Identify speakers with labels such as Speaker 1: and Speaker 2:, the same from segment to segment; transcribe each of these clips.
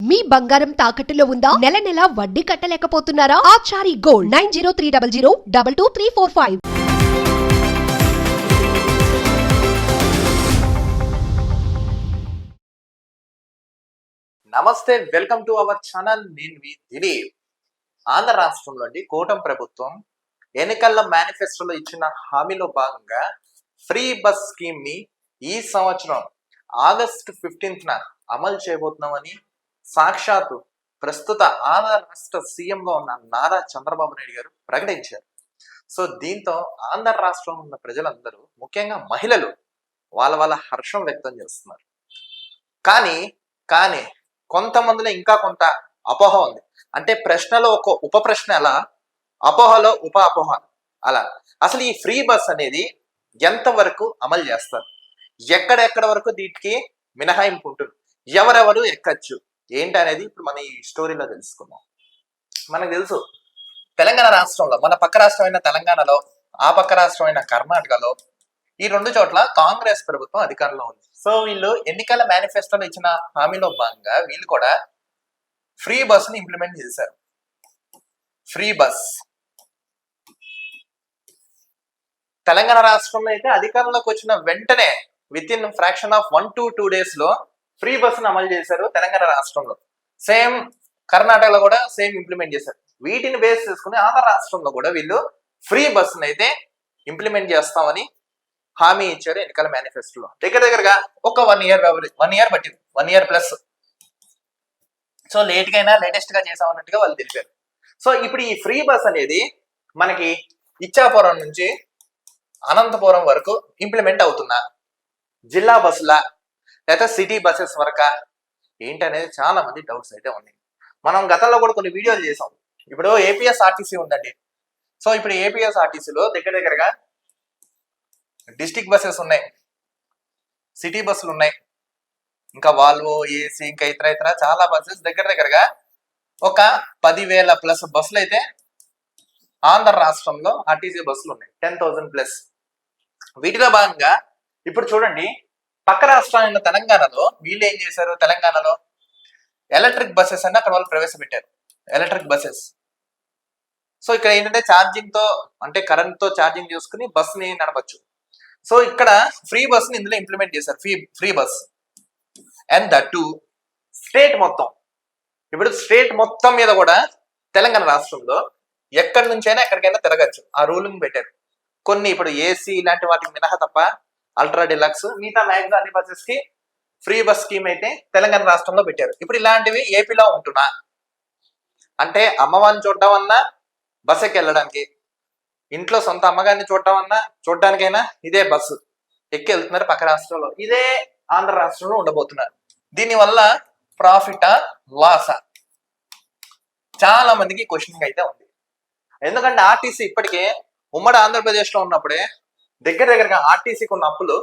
Speaker 1: మీ బంగారం తాకట్టులో ఉందా? నెల నెల వడ్డీ కట్టలేకపోతున్నారా? ఆచారి గోల్డ్ 9030022345.
Speaker 2: నమస్తే, వెల్కమ్ టు అవర్ ఛానల్. నేను మీ దిలీప్. ఆంధ్ర రాష్ట్రంలోని కూటమి ప్రభుత్వం ఎన్నికల మేనిఫెస్టోలో ఇచ్చిన హామీలో భాగంగా ఫ్రీ బస్ స్కీమ్ ని ఈ సంవత్సరం ఆగస్టు 15న అమలు చేయబోతున్నామని సాక్షాత్తు ప్రస్తుత ఆంధ్ర రాష్ట్ర సీఎంగా ఉన్న నారా చంద్రబాబు నాయుడు గారు ప్రకటించారు. సో దీంతో ఆంధ్ర రాష్ట్రంలో ఉన్న ప్రజలందరూ, ముఖ్యంగా మహిళలు, వాళ్ళ హర్షం వ్యక్తం చేస్తున్నారు. కానీ కొంతమందిలో ఇంకా కొంత అపోహ ఉంది. అంటే ప్రశ్నలో ఒక ఉప ప్రశ్న అలా, అపోహలో ఉప అపోహ అలా. అసలు ఈ ఫ్రీ బస్ అనేది ఎంతవరకు అమలు చేస్తారు, ఎక్కడెక్కడ వరకు దీనికి మినహాయింపు ఉంటుంది, ఎవరెవరు ఎక్కచ్చు ఏంటి అనేది ఇప్పుడు మన ఈ స్టోరీలో తెలుసుకుందాం. మనకు తెలుసు, తెలంగాణ రాష్ట్రంలో, మన పక్క రాష్ట్రమైన తెలంగాణలో, ఆ పక్క రాష్ట్రమైన కర్ణాటకలో, ఈ రెండు చోట్ల కాంగ్రెస్ ప్రభుత్వం అధికారంలో ఉంది. సో వీళ్ళు ఎన్నికల మేనిఫెస్టోలో ఇచ్చిన హామీలో భాగంగా వీళ్ళు కూడా ఫ్రీ బస్ ని ఇంప్లిమెంట్ చేశారు. ఫ్రీ బస్ తెలంగాణ రాష్ట్రంలో అయితే అధికారంలోకి వచ్చిన వెంటనే with in fraction of 1 to 2 days లో ఫ్రీ బస్ ని అమలు చేశారు తెలంగాణ రాష్ట్రంలో. సేమ్ కర్ణాటకలో కూడా సేమ్ ఇంప్లిమెంట్ చేశారు. వీటిని బేస్ చేసుకుని ఆంధ్ర రాష్ట్రంలో కూడా వీళ్ళు ఫ్రీ బస్ ని అయితే ఇంప్లిమెంట్ చేస్తామని హామీ ఇచ్చారు ఎన్నికల మేనిఫెస్టోలో. దగ్గరగా ఒక 1 year పట్టింది, 1 year ప్లస్. సో లేటెస్ట్ గా చేసామన్నట్టుగా వాళ్ళు తెలిపారు. సో ఇప్పుడు ఈ ఫ్రీ బస్ అనేది మనకి ఇచ్చాపురం నుంచి అనంతపురం వరకు ఇంప్లిమెంట్ అవుతుందా, జిల్లా బస్సులా లేదా సిటీ బస్సెస్ వరకా ఏంటనేది చాలా మంది డౌట్స్ అయితే ఉన్నాయి. మనం గతంలో కూడా కొన్ని వీడియోలు చేసాం. ఇప్పుడు ఏపీఎస్ఆర్టీసీ ఉందండి. సో ఇప్పుడు ఏపీఎస్ఆర్టీసీలో దగ్గరగా డిస్టిక్ బస్సెస్ ఉన్నాయి, సిటీ బస్సులు ఉన్నాయి, ఇంకా వాల్వో, ఏసీ, ఇంకా ఇతర చాలా బస్సెస్ దగ్గరగా ఒక 10,000 ప్లస్ బస్సులు అయితే ఆంధ్ర రాష్ట్రంలో ఆర్టీసీ బస్సులు ఉన్నాయి, 10,000 ప్లస్. వీటిలో భాగంగా ఇప్పుడు చూడండి, పక్క రాష్ట్రాలైన తెలంగాణలో వీళ్ళు ఏం చేశారు, తెలంగాణలో ఎలక్ట్రిక్ బస్సెస్ అని అక్కడ వాళ్ళు ప్రవేశపెట్టారు, ఎలక్ట్రిక్ బస్సెస్. సో ఇక్కడ ఏంటంటే ఛార్జింగ్ తో, అంటే కరెంట్ తో ఛార్జింగ్ చేసుకుని బస్ ని నడపచ్చు. సో ఇక్కడ ఫ్రీ బస్ ని ఇందులో ఇంప్లిమెంట్ చేశారు, free bus. And that to state మొత్తం. ఇప్పుడు స్టేట్ మొత్తం మీద కూడా తెలంగాణ రాష్ట్రంలో ఎక్కడి నుంచైనా ఎక్కడికైనా తిరగచ్చు, ఆ రూలింగ్ పెట్టారు. కొన్ని ఇప్పుడు ఏసీ ఇలాంటి వాటికి మినహా తప్ప అల్ట్రా డిలక్స్ మిగతా మ్యాక్సిమం అన్ని బస్సెస్ కి ఫ్రీ బస్ స్కీమ్ అయితే తెలంగాణ రాష్ట్రంలో పెట్టారు. ఇప్పుడు ఇలాంటివి ఏపీలో ఉంటున్నా అంటే అమ్మవారిని చూడడం బస్ ఎక్కి వెళ్ళడానికి, ఇంట్లో సొంత అమ్మగారిని చూడడానికైనా ఇదే బస్సు ఎక్కి వెళ్తున్నారు పక్క రాష్ట్రంలో. ఇదే ఆంధ్ర రాష్ట్రంలో ఉండబోతున్నారు. దీనివల్ల ప్రాఫిటా లాసా చాలా మందికి క్వశ్చనింగ్ అయితే ఉంది. ఎందుకంటే ఆర్టీసీ ఇప్పటికే ఉమ్మడి ఆంధ్రప్రదేశ్ లో ఉన్నప్పుడే దగ్గరగా ఆర్టీసీకి ఉన్న అప్పులు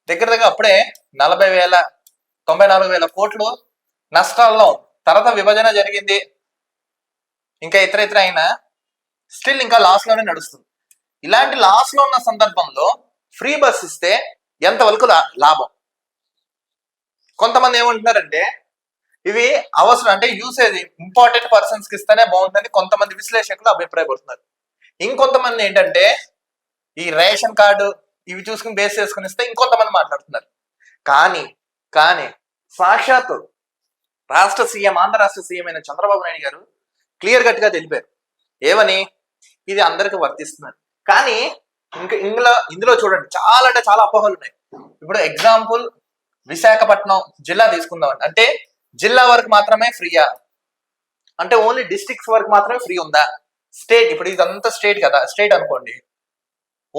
Speaker 2: దగ్గరగా అప్పుడే 94,000 కోట్లు నష్టాల్లో. తర్వాత విభజన జరిగింది, ఇంకా ఇతర అయినా స్టిల్ ఇంకా లాస్ లోనే నడుస్తుంది. ఇలాంటి లాస్ లో ఉన్న సందర్భంలో ఫ్రీ బస్ ఇస్తే ఎంతవరకు లాభం? కొంతమంది ఏమంటున్నారంటే ఇవి అవసరం, అంటే యూసేజ్ ఇంపార్టెంట్ పర్సన్స్ కి ఇస్తేనే బాగుందని కొంతమంది విశ్లేషకులు అభిప్రాయపడుతున్నారు. ఇంకొంతమంది ఏంటంటే ఈ రేషన్ కార్డు ఇవి చూసుకుని బేస్ చేసుకుని ఇస్తే ఇంకొంతమంది మాట్లాడుతున్నారు. కానీ సాక్షాత్తు ఆంధ్ర రాష్ట్ర సీఎం అయిన చంద్రబాబు నాయుడు గారు క్లియర్ కట్ గా తెలిపారు. ఏమని? ఇది అందరికి వర్తిస్తున్నారు. కానీ ఇందులో చూడండి, చాలా అంటే చాలా అపోహలు ఉన్నాయి. ఇప్పుడు ఎగ్జాంపుల్ విశాఖపట్నం జిల్లా తీసుకుందాం. అంటే జిల్లా వరకు మాత్రమే ఫ్రీయా, అంటే ఓన్లీ డిస్ట్రిక్ట్స్ వరకు మాత్రమే ఫ్రీ ఉందా? స్టేట్, ఇప్పుడు ఇదంతా స్టేట్ కదా, స్టేట్ అనుకోండి,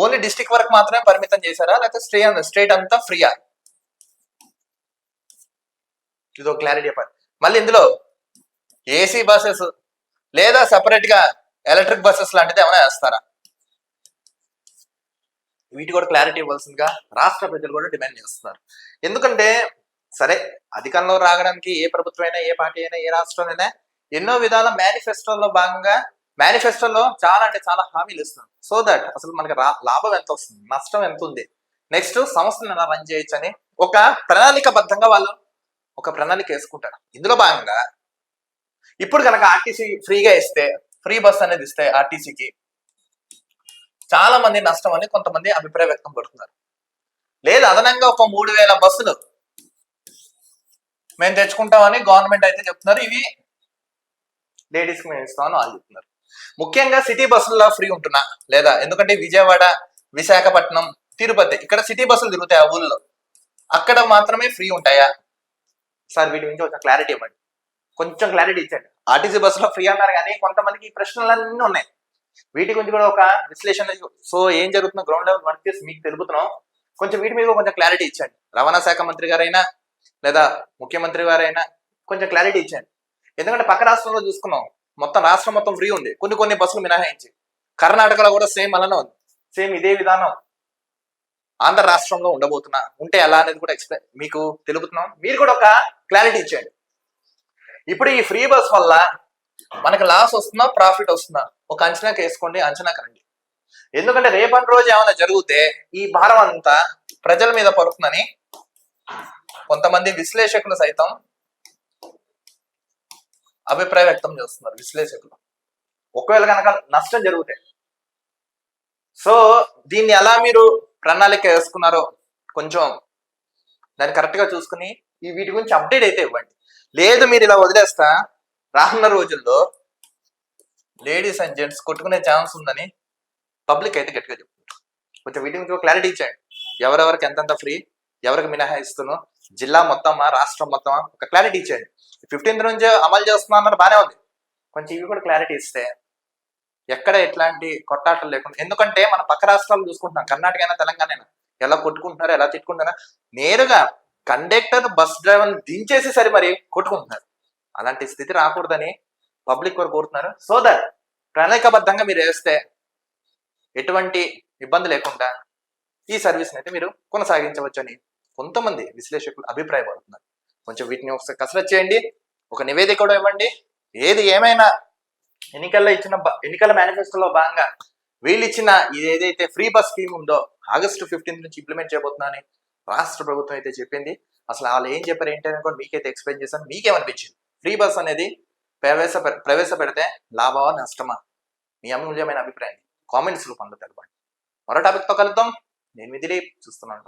Speaker 2: ఓన్లీ డిస్ట్రిక్ట్ వరకు మాత్రమే పరిమితం చేశారా, లేకపోతే స్టేట్ అంతా ఫ్రీయా? ఇదో క్లారిటీ చెప్పాలి. మళ్ళీ ఇందులో ఏసీ బస్సెస్ లేదా సెపరేట్ గా ఎలక్ట్రిక్ బస్సెస్ లాంటిది ఏమైనా వేస్తారా? వీటి కూడా క్లారిటీ ఇవ్వాల్సిందిగా రాష్ట్ర ప్రజలు కూడా డిమాండ్ చేస్తున్నారు. ఎందుకంటే సరే, అధికారంలో రావడానికి ఏ ప్రభుత్వం అయినా, ఏ పార్టీ అయినా, ఏ రాష్ట్రం అయినా ఎన్నో విధాల మేనిఫెస్టోలో భాగంగా మేనిఫెస్టోలో చాలా అంటే చాలా హామీలు ఇస్తున్నారు. సో దట్ అసలు మనకి లాభం ఎంత వస్తుంది, నష్టం ఎంత ఉంది, నెక్స్ట్ సంస్థను ఎలా రన్ చేయొచ్చు అని ఒక ప్రణాళికబద్ధంగా వాళ్ళు ఒక ప్రణాళిక వేసుకుంటారు. ఇందులో భాగంగా ఇప్పుడు కనుక ఆర్టీసీ ఫ్రీగా ఇస్తే, ఫ్రీ బస్ అనేది ఇస్తే ఆర్టీసీకి చాలా మంది నష్టం అని కొంతమంది అభిప్రాయం వ్యక్తం పడుతున్నారు. లేదు అదనంగా ఒక 3000 బస్సులు మేము తెచ్చుకుంటామని గవర్నమెంట్ అయితే చెప్తున్నారు. ఇవి లేడీస్కి మేము ఇస్తామని వాళ్ళు చెప్తున్నారు. ముఖ్యంగా సిటీ బస్సుల్లో ఫ్రీ ఉంటున్నా లేదా, ఎందుకంటే విజయవాడ, విశాఖపట్నం, తిరుపతి ఇక్కడ సిటీ బస్సులు తిరుగుతాయి ఆ ఊళ్ళో, అక్కడ మాత్రమే ఫ్రీ ఉంటాయా సార్? వీటి గురించి కొంచెం క్లారిటీ ఇవ్వండి, కొంచెం క్లారిటీ ఇచ్చండి. ఆర్టీసీ బస్సులో ఫ్రీ అన్నారు కానీ కొంతమందికి ఈ ప్రశ్నలన్నీ ఉన్నాయి. వీటి గురించి కూడా ఒక విశ్లేషణ, సో ఏం జరుగుతుందో గ్రౌండ్ లెవెల్ వర్క్ చేసి మీకు తెలుపుతున్నాం. కొంచెం వీటి మీద కొంచెం క్లారిటీ ఇచ్చండి. రవాణా శాఖ మంత్రి గారైనా లేదా ముఖ్యమంత్రి గారైనా కొంచెం క్లారిటీ ఇచ్చండి. ఎందుకంటే పక్క రాష్ట్రంలో చూసుకున్నాం, మొత్తం రాష్ట్రం మొత్తం ఫ్రీ ఉంది, కొన్ని బస్సులు మినహాయించి. కర్ణాటకలో కూడా సేమ్ అలానే ఉంది, సేమ్ ఇదే విధానం ఆంధ్ర రాష్ట్రంలో ఉండబోతున్నా, ఉంటే ఎలా అనేది కూడా ఎక్స్ప్లెయిన్ మీకు తెలుపుతున్నాం. మీరు కూడా ఒక క్లారిటీ ఇచ్చేయండి. ఇప్పుడు ఈ ఫ్రీ బస్ వల్ల మనకి లాస్ వస్తుందా, ప్రాఫిట్ వస్తుందా, ఒక అంచనాకి వేసుకోండి, అంచనాకి రండి. ఎందుకంటే రేపటి రోజు ఏమైనా జరిగితే ఈ భారం అంతా ప్రజల మీద పడుతుందని కొంతమంది విశ్లేషకులు సైతం అభిప్రాయం వ్యక్తం చేస్తున్నారు. విశ్లేషకులు ఒకవేళ కనుక నష్టం జరిగితే, సో దీన్ని ఎలా మీరు ప్రణాళిక వేసుకున్నారో కొంచెం దాన్ని కరెక్ట్ గా చూసుకుని ఈ వీటి గురించి అప్డేట్ అయితే ఇవ్వండి. లేదు మీరు ఇలా వదిలేస్తా రానున్న రోజుల్లో లేడీస్ అండ్ జెంట్స్ కొట్టుకునే ఛాన్స్ ఉందని పబ్లిక్ అయితే గట్టిగా చెప్తున్నారు. కొంచెం వీటి గురించి క్లారిటీ ఇచ్చేయండి. ఎవరెవరికి ఎంతెంత ఫ్రీ, ఎవరికి మినహాయిస్తున్నో, జిల్లా మొత్తమా, రాష్ట్రం మొత్తమా, ఒక క్లారిటీ ఇచ్చేయండి. 15th నుంచి అమలు చేస్తున్నా అన్నారు, బాగానే ఉంది. కొంచెం ఇవి కూడా క్లారిటీ ఇస్తే ఎక్కడ ఎట్లాంటి కొట్టాటలు లేకుండా, ఎందుకంటే మన పక్క రాష్ట్రాలు చూసుకుంటున్నాం, కర్ణాటక అయినా తెలంగాణ అయినా ఎలా కొట్టుకుంటున్నారు, ఎలా తిట్టుకుంటున్నారా, నేరుగా కండక్టర్ బస్ డ్రైవర్ దించేసి సరి మరి కొట్టుకుంటున్నారు. అలాంటి స్థితి రాకూడదని పబ్లిక్ వారు కోరుతున్నారు. సో దట్ ప్రణాళికాబద్ధంగా మీరు వేస్తే ఎటువంటి ఇబ్బంది లేకుండా ఈ సర్వీస్ని అయితే మీరు కొనసాగించవచ్చు అని కొంతమంది విశ్లేషకులు అభిప్రాయపడుతున్నారు. కొంచెం వీటిని ఒకసారి కసరత్ చేయండి, ఒక నివేదిక కూడా ఇవ్వండి. ఏది ఏమైనా ఎన్నికల మేనిఫెస్టోలో భాగంగా వీళ్ళు ఇచ్చిన ఏదైతే ఫ్రీ బస్ స్కీమ్ ఉందో ఆగస్టు 15 నుంచి ఇంప్లిమెంట్ చేయబోతున్నా అని రాష్ట్ర ప్రభుత్వం అయితే చెప్పింది. అసలు వాళ్ళు ఏం చెప్పారు ఏంటి అని కూడా మీకైతే ఎక్స్ప్లెయిన్ చేశాను. మీకేమనిపించింది? ఫ్రీ బస్ అనేది ప్రవేశపెడితే లాభమా నష్టమా? మీ అమూల్యమైన అభిప్రాయాన్ని కామెంట్స్ రూపంలో తెలపండి. మరో టాపిక్తో కలుద్దాం. నేను మిథిలి, చూస్తున్నాను.